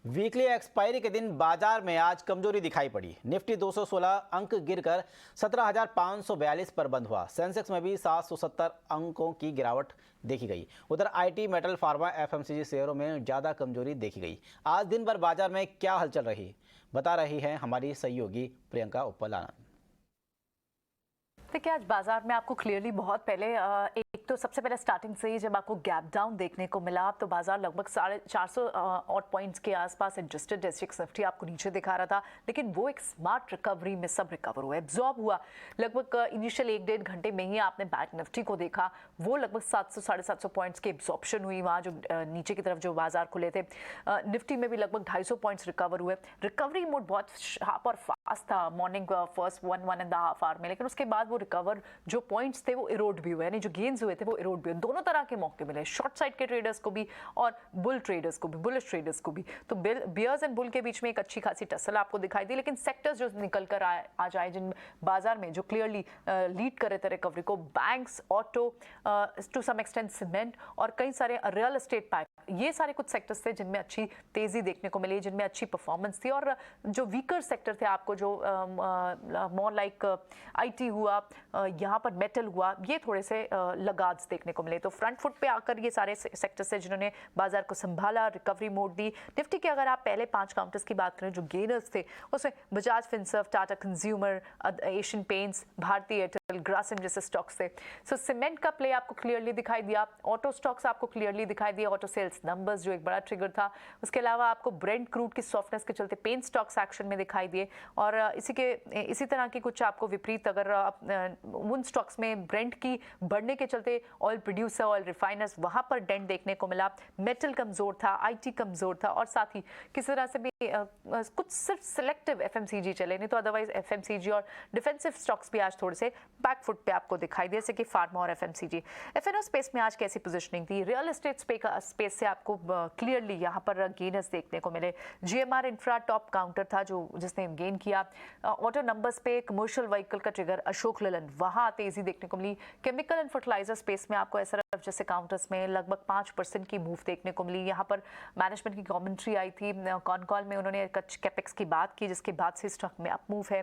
Weekly expiry के दिन बाजार में आज कमजोरी दिखाई पड़ी। निफ्टी 216 अंक गिरकर 17,542 पर बंद हुआ। सेंसेक्स में भी 770 अंकों की गिरावट देखी गई। उधर आईटी, मेटल, फार्मा, एफएमसीजी शेयरों में ज़्यादा कमजोरी देखी गई। आज दिन भर बाजार में क्या हलचल रही, बता रही है हमारी सहयोगी प्रियंका उप्पल आनंद। देखिए, आज बाजार में आपको क्लियरली बहुत पहले एक तो सबसे पहले स्टार्टिंग से ही जब आपको गैप डाउन देखने को मिला तो बाजार लगभग 450 ऑड पॉइंट्स के आसपास एडजस्टेड एसएक्स निफ्टी आपको नीचे दिखा रहा था, लेकिन वो एक स्मार्ट रिकवरी में सब रिकवर हुआ, एब्जॉर्ब हुआ। लगभग इनिशियल 1-1.5 घंटे में ही आपने बैंक निफ्टी को देखा, वो लगभग 700-750 पॉइंट्स की एब्जॉर्प्शन हुई वहाँ जो नीचे की तरफ जो बाजार खुले थे। निफ्टी में भी लगभग 250 पॉइंट्स रिकवर हुए। रिकवरी मोड बहुत शार्प और फास्ट था मॉर्निंग फर्स्ट 1-1.5 आवर में, लेकिन उसके बाद वो रिकवर जो पॉइंट्स थे वो इरोड भी हुए, यानी जो गेन्स हुए थे वो इरोड भी हुए। दोनों तरह के मौके मिले, शॉर्ट साइड के ट्रेडर्स को भी और बुल ट्रेडर्स को भी, बुलिश ट्रेडर्स को भी। तो बियर्स एंड बुल के बीच में एक अच्छी खासी टसल आपको दिखाई दी, लेकिन सेक्टर्स जो निकल कर आ जाए जिन बाजार में जो क्लियरली लीड कर रहे थे रिकवरी को, banks, auto, to some extent cement और कई सारे रियल एस्टेट पैक, ये सारे कुछ सेक्टर्स थे जिनमें अच्छी तेजी देखने को मिली, जिनमें अच्छी परफॉर्मेंस थी। और जो वीकर सेक्टर थे आपको जो मोर लाइक आईटी हुआ, यहाँ पर मेटल हुआ, ये थोड़े से लगाव्स देखने को मिले। तो फ्रंट फुट पे आकर ये सारे सेक्टर्स है जिन्होंने बाजार को संभाला, रिकवरी मोड दी। निफ्टी के अगर आप पहले 5 काउंटर्स की बात करें जो गेनर्स थे, उसमें Bajaj Finserv, Tata Consumer, Asian Paints, Bharti Airtel, Grasim जैसे स्टॉक्स थे। सो सीमेंट का प्ले आपको क्लियरली दिखाई दिया, ऑटो स्टॉक्स आपको क्लियरली दिखाई दिया, ऑटो सेल्स नंबर्स जो एक बड़ा ट्रिगर था। उसके अलावा आपको ब्रेंट क्रूड की सॉफ्टनेस के चलते पेन स्टॉक्स एक्शन में दिखाई दिए। और इसी तरह की कुछ आपको विपरीत अगर उन स्टॉक्स में ब्रेंट की बढ़ने के चलते ऑयल प्रोड्यूसर, ऑयल रिफाइनर्स, वहां पर डेंट देखने को मिला। मेटल कमजोर था, आईटी कमजोर था, और साथ ही किसी तरह से भी कुछ सिर्फ सिलेक्टिव एफएमसीजी चले, नहीं तो अदरवाइज एफएमसीजी और डिफेंसिव स्टॉक्स भी आज थोड़े से बैक फुट पे आपको दिखाई दिए, जैसे कि फार्मा और एफएमसीजी। एफएनओ स्पेस में आज कैसी पोजीशनिंग थी? रियल एस्टेट स्पेस से आपको क्लियरली यहाँ पर गेनर्स देखने को मिले। जीएमआर इंफ्रा टॉप काउंटर था जो जिसने गेन किया। ऑटो नंबर्स पे कमर्शियल व्हीकल का ट्रिगर अशोक लेलैंड, वहाँ तेजी देखने को मिली। केमिकल एंड फर्टिलाइजर स्पेस में आपको एसआरएफ जैसे काउंटर्स में लगभग 5% की मूव देखने को मिली। यहाँ पर मैनेजमेंट की कमेंट्री आई थी, कॉन कॉल में उन्होंने कच कैपेक्स की बात की, जिसके बाद से स्टॉक में अप मूव है।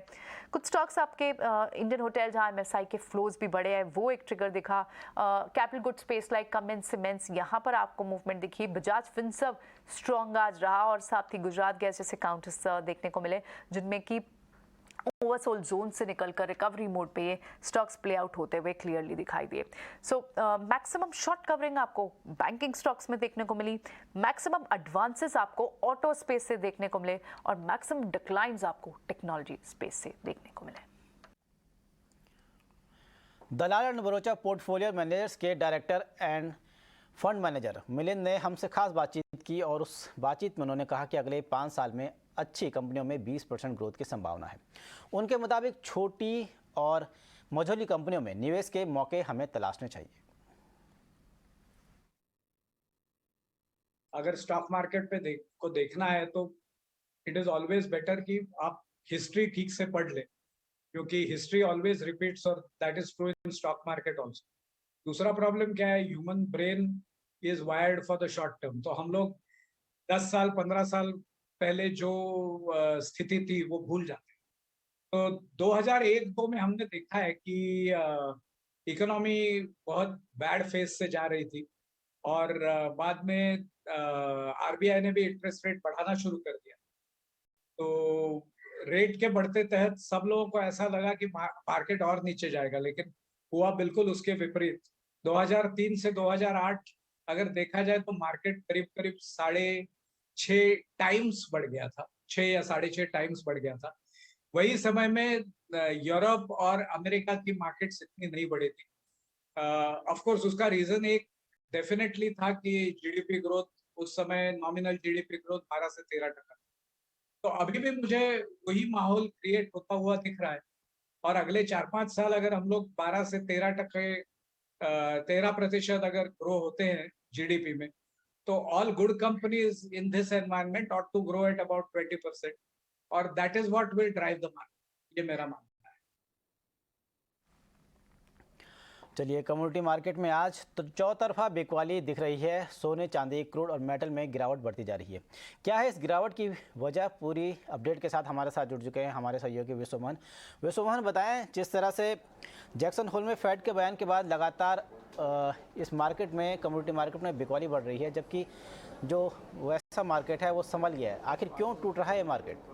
कुछ स्टॉक्स आपके इंडियन होटल जहाँ एमएसआई के फ्लोज भी बढ़े हैं, वो एक ट्रिगर दिखा। Capital good space like Cummins cements, यहाँ पर आपको मूवमेंट दिखी। बजाज फिनसर्व स्ट्रॉन्ग आज रहा, और साथ ही गुजरात गैस जैसे काउंटर्स देखने को मिले जिनमें की ओवरसोल्ड जोन से निकलकर रिकवरी मोड पे ये स्टॉक्स प्ले आउट होते हुए क्लियरली दिखाई दिए। सो मैक्सिमम शॉर्ट कवरिंग आपको बैंकिंग स्टॉक्स में देखने को मिली, मैक्सिमम एडवांसेस आपको ऑटो स्पेस से देखने को मिले, और मैक्सिमम डिक्लाइंस आपको टेक्नोलॉजी स्पेस से देखने को मिले। दलाल एंड ब्रोचा पोर्टफोलियो मैनेजर्स के director end fund manager Milind ने हमसे खास बातचीत की, और उस बातचीत में उन्होंने कहा कि अगले 5 साल में अच्छी कंपनियों में 20% ग्रोथ की संभावना है। उनके मुताबिक छोटी और मझोली कंपनियों में निवेश के मौके हमें तलाशने चाहिए। अगर स्टॉक मार्केट पे को देखना है तो इट इज ऑलवेज बेटर कि आप हिस्ट्री ठीक से पढ़ ले, क्योंकि हिस्ट्री ऑलवेज रिपीट्स, और that is true in stock market also. दूसरा प्रॉब्लम क्या है, human brain is wired for the short term. तो हम लोग 10 साल 15 साल पहले जो स्थिति थी वो भूल जाते हैं। तो 2001-2 में हमने देखा है कि इकोनॉमी बहुत बैड फेज से जा रही थी, और बाद में आरबीआई ने भी इंटरेस्ट रेट बढ़ाना शुरू कर दिया। तो रेट के बढ़ते तहत सब लोगों को ऐसा लगा कि मार्केट और नीचे जाएगा, लेकिन हुआ बिल्कुल उसके विपरीत। 2003 से 2008 अगर देखा जाए तो मार्केट करीब करीब 6.5 टाइम्स बढ़ गया था, 6 या 6.5 टाइम्स बढ़ गया था। वही समय में यूरोप और अमेरिका की मार्केट्स इतनी नहीं बढ़ी थी। ऑफ कोर्स उसका रीजन एक डेफिनेटली था कि जीडीपी ग्रोथ उस समय नॉमिनल जीडीपी ग्रोथ 12 से 13%। तो अभी भी मुझे वही माहौल क्रिएट होता हुआ दिख रहा है, और अगले 4-5 साल अगर हम लोग 12 से 13% अगर ग्रो होते हैं जीडीपी में, तो all good companies in this environment ought to grow at about 20%, और that is what will drive the market, ये मेरा मानना है। चलिए, कमोडिटी मार्केट में आज तो चौतरफा बिकवाली दिख रही है। सोने, चांदी, क्रूड और मेटल में गिरावट बढ़ती जा रही है। क्या है इस गिरावट की वजह? पूरी अपडेट के साथ हमारे साथ जुड़ चुके हैं हमारे सहयोगी विश्वमोहन। बताएं, जिस तरह से जैक्सन होल में फेड के बयान के बाद लगातार इस मार्केट में, कमोडिटी मार्केट में बिकवाली बढ़ रही है, जबकि जो वैसा मार्केट है वो संभल गया है। आखिर क्यों टूट रहा है ये मार्केट?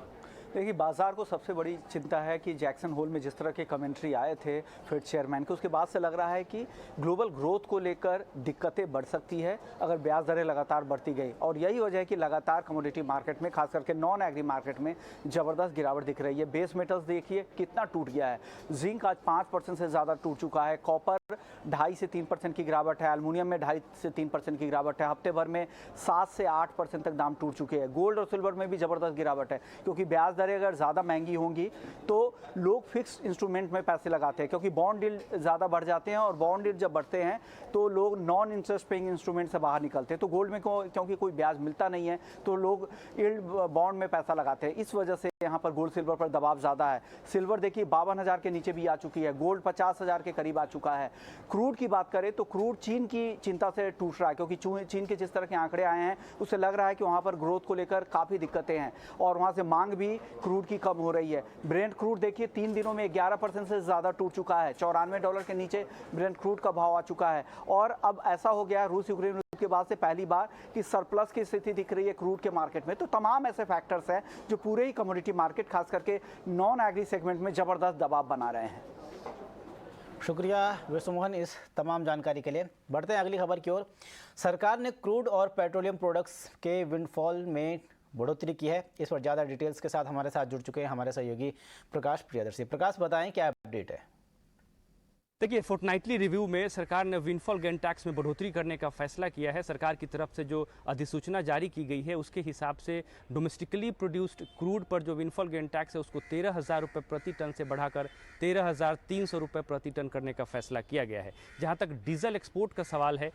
देखिए, बाजार को सबसे बड़ी चिंता है कि जैक्सन होल में जिस तरह के कमेंट्री आए थे फेड चेयरमैन के, उसके बाद से लग रहा है कि ग्लोबल ग्रोथ को लेकर दिक्कतें बढ़ सकती है अगर ब्याज दरें लगातार बढ़ती गई। और यही वजह है कि लगातार कमोडिटी मार्केट में, खास करके नॉन एग्री मार्केट में ज़बरदस्त गिरावट दिख रही है। बेस मेटल्स देखिए कितना टूट गया है। जिंक आज 5% से ज़्यादा टूट चुका है। कॉपर 2.5 से 3% की गिरावट है। एल्युमिनियम में 2.5 से 3% की गिरावट है। हफ्ते भर में 7 से 8% तक दाम टूट चुके हैं। गोल्ड और सिल्वर में भी ज़बरदस्त गिरावट है, क्योंकि ब्याज दरें अगर ज़्यादा महंगी होंगी तो लोग फिक्स इंस्ट्रूमेंट में पैसे लगाते हैं, क्योंकि बॉन्ड यील्ड ज़्यादा बढ़ जाते हैं और बॉन्ड यील्ड जब बढ़ते हैं तो लोग नॉन इंटरेस्ट पेइंग इंस्ट्रूमेंट से बाहर निकलते हैं। तो गोल्ड में क्योंकि कोई ब्याज मिलता नहीं है तो लोग यील्ड बॉन्ड में पैसा लगाते हैं। इस वजह से यहाँ पर गोल्ड सिल्वर पर दबाव ज़्यादा है। सिल्वर देखिए 52,000 के नीचे भी आ चुकी है। गोल्ड 50,000 के करीब आ चुका है। क्रूड की बात करें तो क्रूड चीन की चिंता से टूट रहा है, क्योंकि चीन के जिस तरह के आंकड़े आए हैं उससे लग रहा है कि वहाँ पर ग्रोथ को लेकर काफ़ी दिक्कतें हैं और वहाँ से मांग भी क्रूड की कम हो रही है। ब्रेंट क्रूड देखिए 3 दिनों में 11% से ज़्यादा टूट चुका है। $94 के नीचे ब्रेंट क्रूड का भाव आ चुका है। और अब ऐसा हो गया है रूस यूक्रेन युद्ध के बाद से पहली बार कि सरप्लस की स्थिति दिख रही है क्रूड के मार्केट में। तो तमाम ऐसे फैक्टर्स हैं जो पूरे ही कमोडिटी मार्केट, खास करके नॉन एग्री सेगमेंट में ज़बरदस्त दबाव बना रहे हैं। शुक्रिया विश्वमोहन इस तमाम जानकारी के लिए। बढ़ते हैं अगली खबर की ओर। सरकार ने क्रूड और पेट्रोलियम प्रोडक्ट्स के विंडफॉल में बढ़ोतरी की है। इस पर ज़्यादा डिटेल्स के साथ हमारे साथ जुड़ चुके हैं हमारे सहयोगी प्रकाश प्रियदर्शी। प्रकाश, बताएं क्या अपडेट है? देखिए, फोर्टनाइटली रिव्यू में सरकार ने विंडफॉल गेन टैक्स में बढ़ोतरी करने का फैसला किया है। सरकार की तरफ से जो अधिसूचना जारी की गई है उसके हिसाब से डोमेस्टिकली प्रोड्यूस्ड क्रूड पर जो विंडफॉल गेन टैक्स है उसको 13,000 रुपये प्रति टन से बढ़ाकर 13,300 रुपये प्रति टन करने का फैसला किया गया है। जहां तक डीजल एक्सपोर्ट का सवाल है,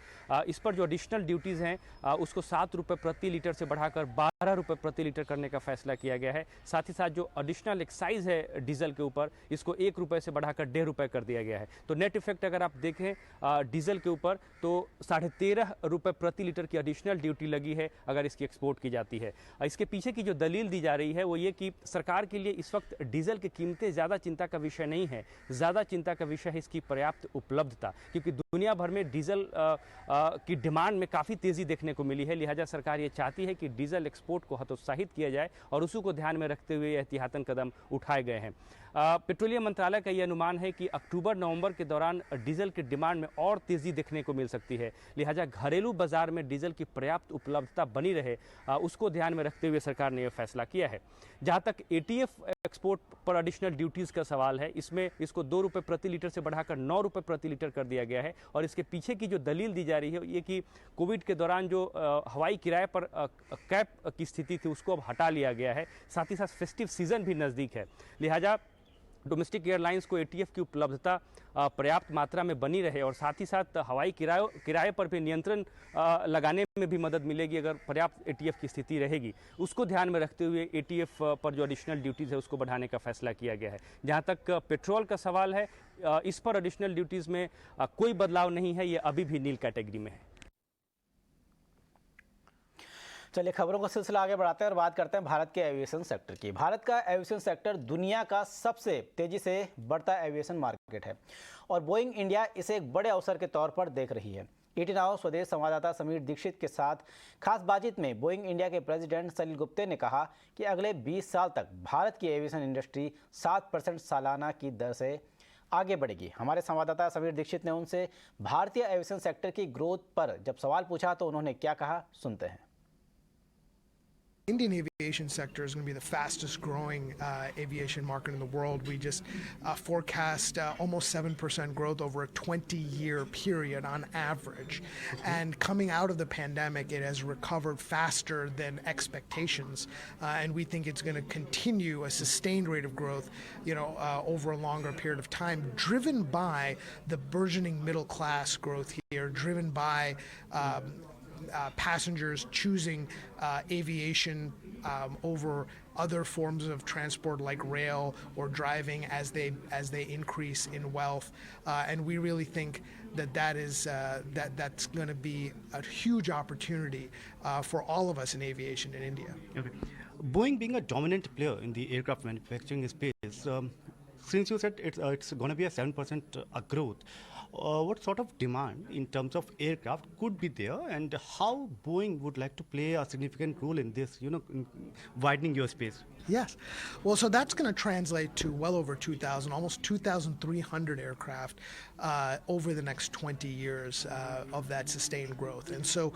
इस पर जो एडिशनल ड्यूटीज़ हैं उसको 7 रुपये प्रति लीटर से बढ़ाकर 12 रुपये प्रति लीटर करने का फैसला किया गया है। साथ ही साथ जो एडिशनल एक्साइज है डीजल के ऊपर, इसको 1 रुपये से बढ़ाकर 1.5 रुपये कर दिया गया है। तो नेट इफेक्ट अगर आप देखें डीजल के ऊपर तो 13.5 रुपये प्रति लीटर की एडिशनल ड्यूटी लगी है अगर इसकी एक्सपोर्ट की जाती है। इसके पीछे की जो दलील दी जा रही है वो ये कि सरकार के लिए इस वक्त डीजल की कीमतें ज़्यादा चिंता का विषय नहीं है, ज़्यादा चिंता का विषय है इसकी पर्याप्त उपलब्धता, क्योंकि दुनिया भर में डीजल की डिमांड में काफ़ी तेज़ी देखने को मिली है। लिहाजा सरकार ये चाहती है कि डीजल एक्सपोर्ट को हतोत्साहित किया जाए और उसी को ध्यान में रखते हुए एहतियातन कदम उठाए गए हैं। पेट्रोलियम मंत्रालय का यह अनुमान है कि अक्टूबर-नवंबर के दौरान डीजल की डिमांड में और तेज़ी देखने को मिल सकती है। लिहाजा घरेलू बाजार में डीजल की पर्याप्त उपलब्धता बनी रहे, उसको ध्यान में रखते हुए सरकार ने यह फैसला किया है। जहां तक एटीएफ एक्सपोर्ट पर एडिशनल ड्यूटीज़ का सवाल है, इसमें इसको 2 रुपये प्रति लीटर से बढ़ाकर 9 रुपये प्रति लीटर कर दिया गया है। और इसके पीछे की जो दलील दी जा रही है ये कि कोविड के दौरान जो हवाई किराए पर कैप की स्थिति थी उसको अब हटा लिया गया है। साथ ही साथ फेस्टिव सीजन भी नज़दीक है। लिहाजा डोमेस्टिक एयरलाइंस को एटीएफ की उपलब्धता पर्याप्त मात्रा में बनी रहे और साथ ही साथ हवाई किराए पर भी नियंत्रण लगाने में भी मदद मिलेगी अगर पर्याप्त एटीएफ की स्थिति रहेगी। उसको ध्यान में रखते हुए एटीएफ पर जो एडिशनल ड्यूटीज़ है उसको बढ़ाने का फैसला किया गया है। जहां तक पेट्रोल का सवाल है, इस पर एडिशनल ड्यूटीज़ में कोई बदलाव नहीं है, ये अभी भी नील कैटेगरी में है। चलिए, खबरों का सिलसिला आगे बढ़ाते हैं और बात करते हैं भारत के एविएशन सेक्टर की। भारत का एविएशन सेक्टर दुनिया का सबसे तेजी से बढ़ता एविएशन मार्केट है और बोइंग इंडिया इसे एक बड़े अवसर के तौर पर देख रही है। ईटी नाउ स्वदेश संवाददाता समीर दीक्षित के साथ खास बातचीत में बोइंग इंडिया के प्रेसिडेंट सलील गुप्ते ने कहा कि अगले 20 साल तक भारत की एविएशन इंडस्ट्री 7% सालाना की दर से आगे बढ़ेगी। हमारे संवाददाता समीर दीक्षित ने उनसे भारतीय एविएशन सेक्टर की ग्रोथ पर जब सवाल पूछा तो उन्होंने क्या कहा, सुनते हैं। Indian aviation sector is going to be the fastest growing aviation market in the world. We just forecast almost 7% growth over a 20-year period on average. And coming out of the pandemic, it has recovered faster than expectations. And we think it's going to continue a sustained rate of growth, over a longer period of time, driven by the burgeoning middle class growth here, driven by passengers choosing aviation over other forms of transport like rail or driving as they increase in wealth, and we really think that's going to be a huge opportunity for all of us in aviation in India. Okay. Boeing being a dominant player in the aircraft manufacturing space, since you said it's going to be a 7% growth, what sort of demand in terms of aircraft could be there, and how Boeing would like to play a significant role in this, in widening your space? Yes. Well, so that's going to translate to well over 2,000, almost 2,300 aircraft over the next 20 years of that sustained growth. And so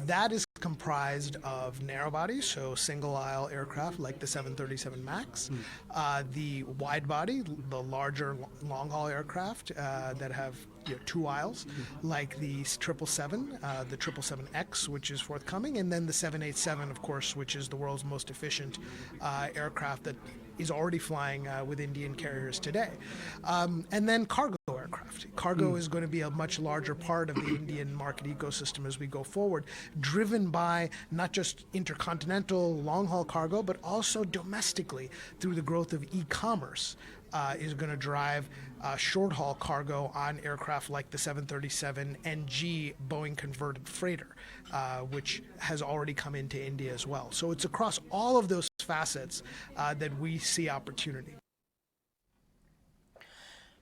that is comprised of narrow bodies, so single aisle aircraft like the 737 MAX, the wide body, the larger long haul aircraft that have two aisles, like the 777, the 777X, which is forthcoming, and then the 787, of course, which is the world's most efficient aircraft that is already flying with Indian carriers today. And then cargo aircraft. Cargo is going to be a much larger part of the Indian market ecosystem as we go forward, driven by not just intercontinental long-haul cargo, but also domestically through the growth of e-commerce. Is going to drive short-haul cargo on aircraft like the 737 NG Boeing converted freighter, which has already come into India as well. So it's across all of those facets that we see opportunity.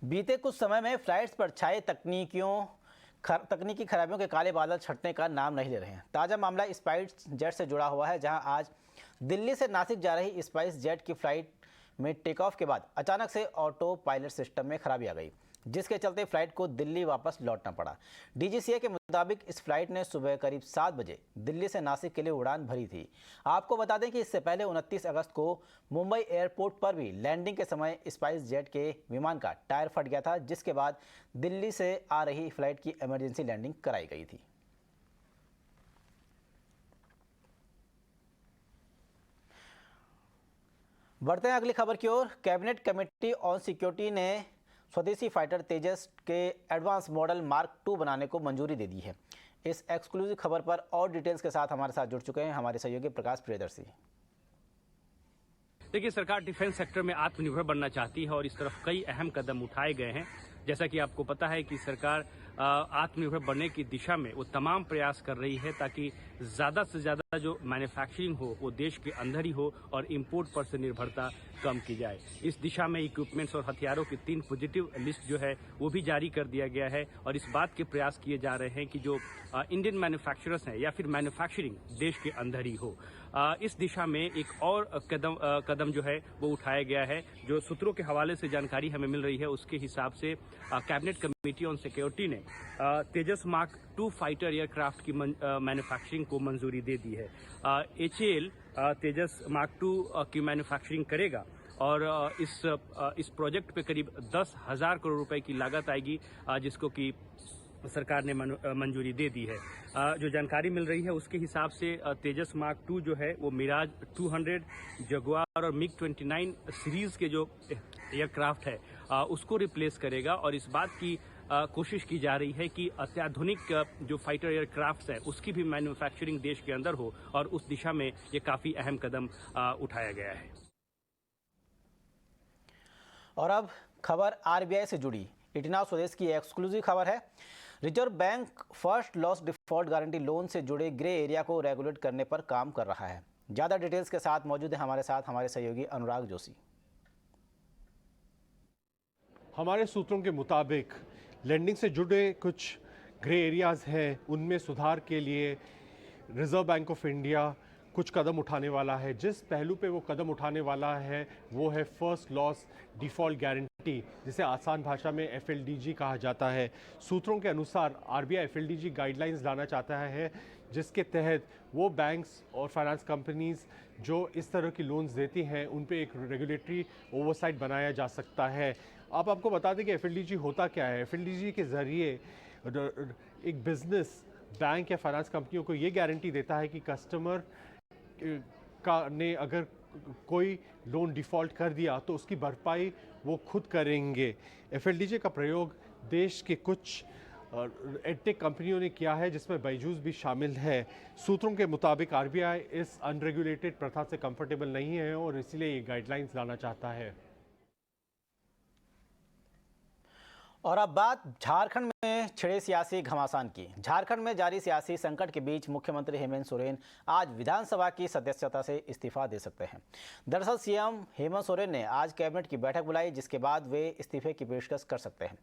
बीते कुछ समय में flights पर छाए तकनीकी खराबियों के काले बादल छटने का नाम नहीं ले रहे हैं। ताज़ा मामला स्पाइस जेट से जुड़ा हुआ है, जहां आज दिल्ली से नासिक जा रही स्पाइस जेट की फ्लाइट में टेक ऑफ के बाद अचानक से ऑटो पायलट सिस्टम में खराबी आ गई, जिसके चलते फ्लाइट को दिल्ली वापस लौटना पड़ा। डीजीसीए के मुताबिक इस फ्लाइट ने सुबह करीब 7 बजे दिल्ली से नासिक के लिए उड़ान भरी थी। आपको बता दें कि इससे पहले 29 अगस्त को मुंबई एयरपोर्ट पर भी लैंडिंग के समय स्पाइस जेट के विमान का टायर फट गया था, जिसके बाद दिल्ली से आ रही फ्लाइट की इमरजेंसी लैंडिंग कराई गई थी। बढ़ते हैं अगली खबर की ओर। कैबिनेट कमेटी ऑन सिक्योरिटी ने स्वदेशी फाइटर तेजस के एडवांस मॉडल मार्क 2 बनाने को मंजूरी दे दी है। इस एक्सक्लूसिव खबर पर और डिटेल्स के साथ हमारे साथ जुड़ चुके हैं हमारे सहयोगी प्रकाश प्रियदर्शी। देखिए, सरकार डिफेंस सेक्टर में आत्मनिर्भर बनना चाहती है और इस तरफ कई अहम कदम उठाए गए हैं। जैसा कि आपको पता है कि सरकार आत्मनिर्भर बनने की दिशा में वो तमाम प्रयास कर रही है ताकि ज़्यादा से ज़्यादा जो मैन्युफैक्चरिंग हो वो देश के अंदर ही हो और इंपोर्ट पर से निर्भरता कम की जाए। इस दिशा में इक्विपमेंट्स और हथियारों की 3 पॉजिटिव लिस्ट जो है वो भी जारी कर दिया गया है और इस बात के प्रयास किए जा रहे हैं कि जो इंडियन मैन्युफैक्चरर्स हैं या फिर मैन्युफैक्चरिंग देश के अंदर ही हो। इस दिशा में एक और कदम जो है वो उठाया गया है। जो सूत्रों के हवाले से जानकारी हमें मिल रही है उसके हिसाब से कैबिनेट कमेटी ऑन सिक्योरिटी ने तेजस मार्क 2 फाइटर एयरक्राफ्ट की मैन्युफैक्चरिंग को मंजूरी दे दी है। HAL तेजस मार्क 2 की मैन्युफैक्चरिंग करेगा और इस प्रोजेक्ट पे करीब 10,000 करोड़ रुपए की लागत आएगी, जिसको कि सरकार ने मंजूरी दे दी है। जो जानकारी मिल रही है उसके हिसाब से तेजस मार्क 2 जो है वो मिराज 200, जगुआर और मिग 29 सीरीज के जो एयरक्राफ्ट है उसको रिप्लेस करेगा और इस बात की कोशिश की जा रही है कि अत्याधुनिक जो फाइटर एयरक्राफ्ट है उसकी भी मैन्युफैक्चरिंग देश के अंदर हो और उस दिशा में ये काफ़ी अहम कदम उठाया गया है। और अब खबर RBI से जुड़ी इटना स्वदेश की एक्सक्लूसिव खबर है। Reserve bank first loss default guarantee loan से जुड़े ग्रे एरिया को रेगुलेट करने पर काम कर रहा है। ज़्यादा डिटेल्स के साथ मौजूद है हमारे साथ हमारे सहयोगी अनुराग जोशी। हमारे सूत्रों के मुताबिक लेंडिंग से जुड़े कुछ ग्रे एरियाज़ हैं, उनमें सुधार के लिए रिजर्व बैंक ऑफ इंडिया कुछ कदम उठाने वाला है। जिस पहलू पे वो कदम उठाने वाला है वो है फर्स्ट लॉस डिफ़ॉल्ट गारंटी, जिसे आसान भाषा में FLDG कहा जाता है। सूत्रों के अनुसार RBI FLDG गाइडलाइंस लाना चाहता है, जिसके तहत वो बैंक्स और फाइनेंस कंपनीज जो इस तरह की लोन्स देती हैं उन पे एक रेगुलेटरी ओवरसाइट बनाया जा सकता है। आपको बता दें कि FLDG होता क्या है। FLDG के ज़रिए एक बिज़नेस बैंक या फाइनेंस कंपनियों को ये गारंटी देता है कि कस्टमर ने अगर कोई लोन डिफ़ॉल्ट कर दिया तो उसकी भरपाई वो खुद करेंगे। FLDG का प्रयोग देश के कुछ एडटेक कंपनियों ने किया है, जिसमें बायजूस भी शामिल है। सूत्रों के मुताबिक आरबीआई इस अनरेगुलेटेड प्रथा से कंफर्टेबल नहीं है और इसलिए ये गाइडलाइंस लाना चाहता है। और अब बात झारखंड में छिड़े सियासी घमासान की। झारखंड में जारी सियासी संकट के बीच मुख्यमंत्री हेमंत सोरेन आज विधानसभा की सदस्यता से इस्तीफा दे सकते हैं। दरअसल सीएम हेमंत सोरेन ने आज कैबिनेट की बैठक बुलाई, जिसके बाद वे इस्तीफे की पेशकश कर सकते हैं।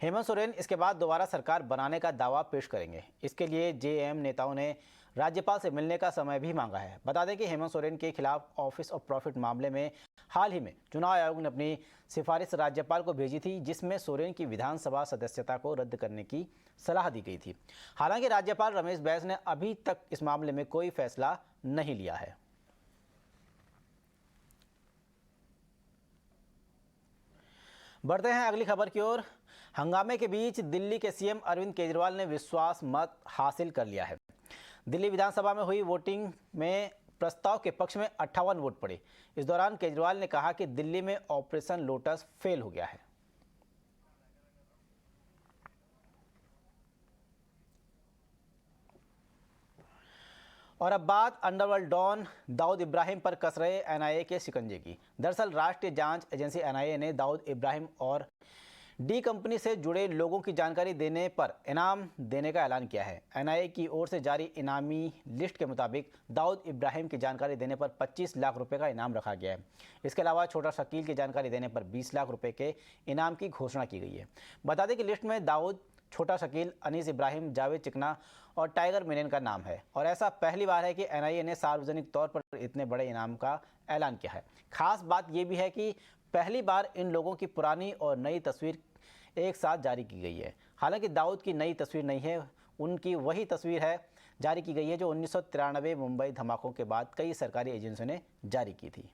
हेमंत सोरेन इसके बाद दोबारा सरकार बनाने का दावा पेश करेंगे। इसके लिए जेएम नेताओं ने राज्यपाल से मिलने का समय भी मांगा है। बता दें कि हेमंत सोरेन के खिलाफ ऑफिस ऑफ प्रॉफिट मामले में हाल ही में चुनाव आयोग ने अपनी सिफारिश राज्यपाल को भेजी थी, जिसमें सोरेन की विधानसभा सदस्यता को रद्द करने की सलाह दी गई थी। हालांकि राज्यपाल रमेश बैस ने अभी तक इस मामले में कोई फैसला नहीं लिया है। बढ़ते हैं अगली खबर की ओर। हंगामे के बीच दिल्ली के सीएम अरविंद केजरीवाल ने विश्वास मत हासिल कर लिया है। दिल्ली विधानसभा में हुई वोटिंग में प्रस्ताव के पक्ष में 58 वोट पड़े। इस दौरान केजरीवाल ने कहा कि दिल्ली में ऑपरेशन लोटस फेल हो गया है। और अब बात अंडरवर्ल्ड डॉन दाऊद इब्राहिम पर कस रहे एनआईए के शिकंजे की। दरअसल राष्ट्रीय जांच एजेंसी एनआईए ने दाऊद इब्राहिम और डी कंपनी से जुड़े लोगों की जानकारी देने पर इनाम देने का ऐलान किया है। एनआईए की ओर से जारी इनामी लिस्ट के मुताबिक दाऊद इब्राहिम की जानकारी देने पर 25 लाख रुपए का इनाम रखा गया है। इसके अलावा छोटा शकील की जानकारी देने पर 20 लाख रुपए के इनाम की घोषणा की गई है। बता दें कि लिस्ट में दाऊद, छोटा शकील, अनीस इब्राहिम, जावेद चिकना और टाइगर मिनेन का नाम है। और ऐसा पहली बार है कि एनआईए ने सार्वजनिक तौर पर इतने बड़े इनाम का ऐलान किया है। खास बात यह भी है कि पहली बार इन लोगों की पुरानी और नई तस्वीर एक साथ जारी की गई है। हालांकि दाऊद की नई तस्वीर नहीं है, उनकी वही तस्वीर है जारी की गई है जो 1993 मुंबई धमाकों के बाद कई सरकारी एजेंसियों ने जारी की थी।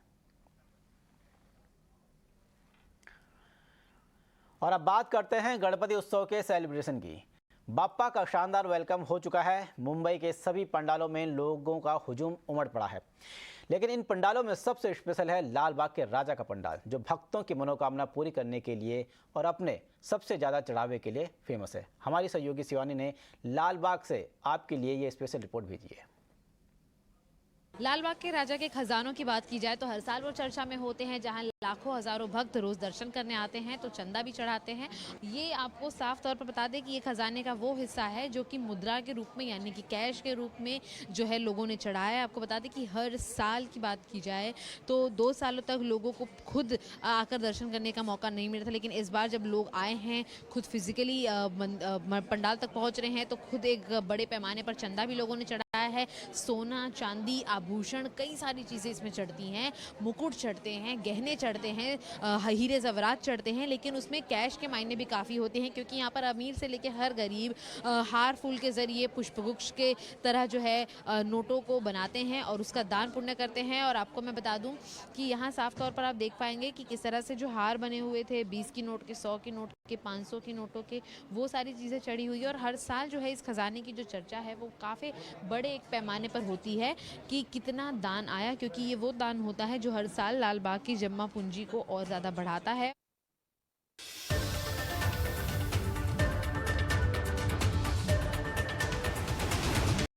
और अब बात करते हैं गणपति उत्सव के सेलिब्रेशन की। बाप्पा का शानदार वेलकम हो चुका है। मुंबई के सभी पंडालों में लोगों का हुजूम उमड़ पड़ा है, लेकिन इन पंडालों में सबसे स्पेशल है लाल बाग के राजा का पंडाल, जो भक्तों की मनोकामना पूरी करने के लिए और अपने सबसे ज़्यादा चढ़ावे के लिए फेमस है। हमारी सहयोगी शिवानी ने लाल बाग से आपके लिए ये स्पेशल रिपोर्ट भेजी है। लाल बाग के राजा के खजानों की बात की जाए तो हर साल वो चर्चा में होते हैं, जहां लाखों हजारों भक्त रोज दर्शन करने आते हैं तो चंदा भी चढ़ाते हैं। ये आपको साफ तौर पर बता दें कि ये खजाने का वो हिस्सा है जो कि मुद्रा के रूप में यानी कि कैश के रूप में जो है लोगों ने चढ़ाया है। आपको बता दें कि हर साल की बात की जाए तो 2 सालों तक लोगों को खुद आकर दर्शन करने का मौका नहीं मिला था, लेकिन इस बार जब लोग आए हैं, खुद फिजिकली पंडाल तक पहुँच रहे हैं, तो खुद एक बड़े पैमाने पर चंदा भी लोगों ने चढ़ाया है। सोना, चांदी, आभूषण, कई सारी चीज़ें इसमें चढ़ती हैं। मुकुट चढ़ते हैं, गहने चढ़ते हैं, हीरे ज़वरात चढ़ते हैं, लेकिन उसमें कैश के मायने भी काफ़ी होते हैं, क्योंकि यहाँ पर अमीर से लेकर हर गरीब हार फूल के ज़रिए पुष्पगुच्छ के तरह जो है नोटों को बनाते हैं और उसका दान पुण्य करते हैं। और आपको मैं बता दूं कि यहाँ साफ तौर पर आप देख पाएंगे कि किस तरह से जो हार बने हुए थे 20 की नोट के, 100 की नोट के, 500 की नोटों के, वो सारी चीज़ें चढ़ी हुई है। और हर साल जो है इस खजाने की जो चर्चा है वो काफ़ी बड़े एक पैमाने पर होती है कि कितना दान आया, क्योंकि ये वो दान होता है जो हर साल लाल बाग की जमा पूंजी को और ज़्यादा बढ़ाता है।